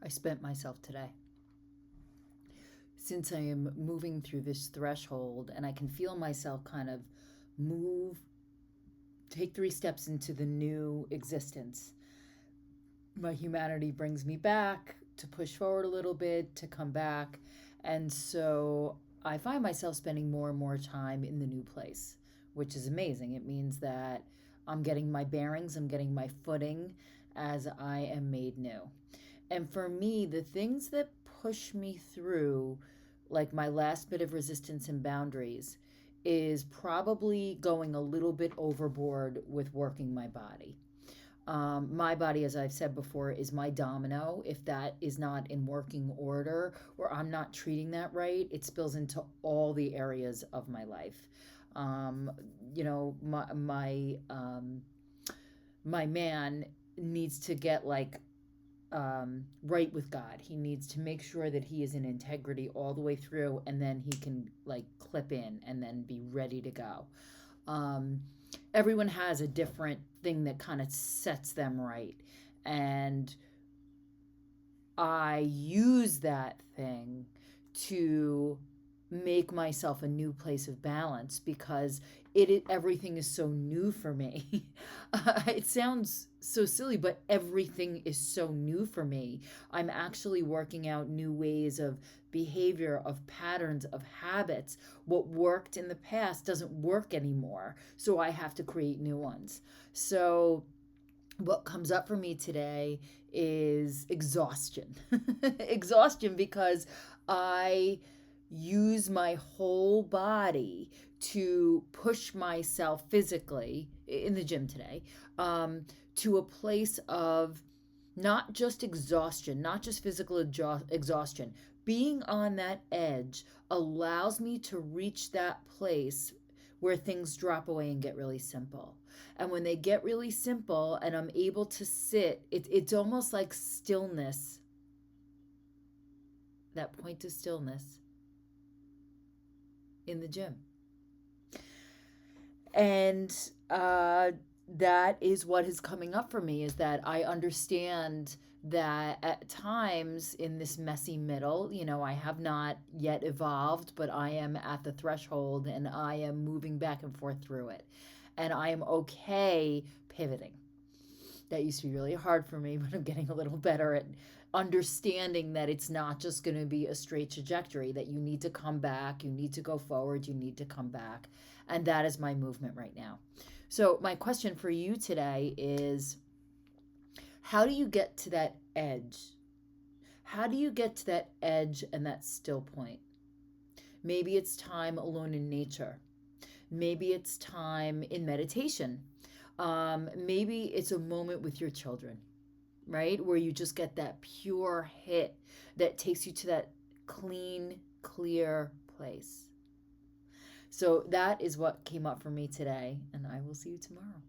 I spent myself today. Since I am moving through this threshold and I can feel myself kind of move, take 3 steps into the new existence, my humanity brings me back to push forward a little bit, to come back. And so I find myself spending more and more time in the new place, which is amazing. It means that I'm getting my bearings, I'm getting my footing as I am made new. And for me, the things that push me through, like my last bit of resistance and boundaries, is probably going a little bit overboard with working my body. My body, as I've said before, is my domino. If that is not in working order or I'm not treating that right, it spills into all the areas of my life. Um, you know, my man needs to get like right with God. He needs to make sure that he is in integrity all the way through, and then he can like clip in and then be ready to go. Um, Everyone has a different thing that kind of sets them right. And I use that thing to make myself a new place of balance because everything is so new for me. It sounds so silly, but everything is so new for me. I'm actually working out new ways of behavior, of patterns, of habits. What worked in the past doesn't work anymore, so I have to create new ones. So what comes up for me today is exhaustion. Exhaustion because I use my whole body to push myself physically in the gym today, to a place of not just exhaustion, not just physical exhaustion. Being on that edge allows me to reach that place where things drop away and get really simple. And when they get really simple and I'm able to sit, it's almost like stillness, that point of stillness in the gym. And that is what is coming up for me, is that I understand that at times in this messy middle, I have not yet evolved, but I am at the threshold and I am moving back and forth through it. And I am okay pivoting. That used to be really hard for me, but I'm getting a little better at understanding that it's not just going to be a straight trajectory, that you need to come back, you need to go forward, you need to come back. And that is my movement right now. So, my question for you today is, how do you get to that edge? How do you get to that edge and that still point? Maybe it's time alone in nature. Maybe it's time in meditation. Maybe it's a moment with your children, right? Where you just get that pure hit that takes you to that clean, clear place. So that is what came up for me today, and I will see you tomorrow.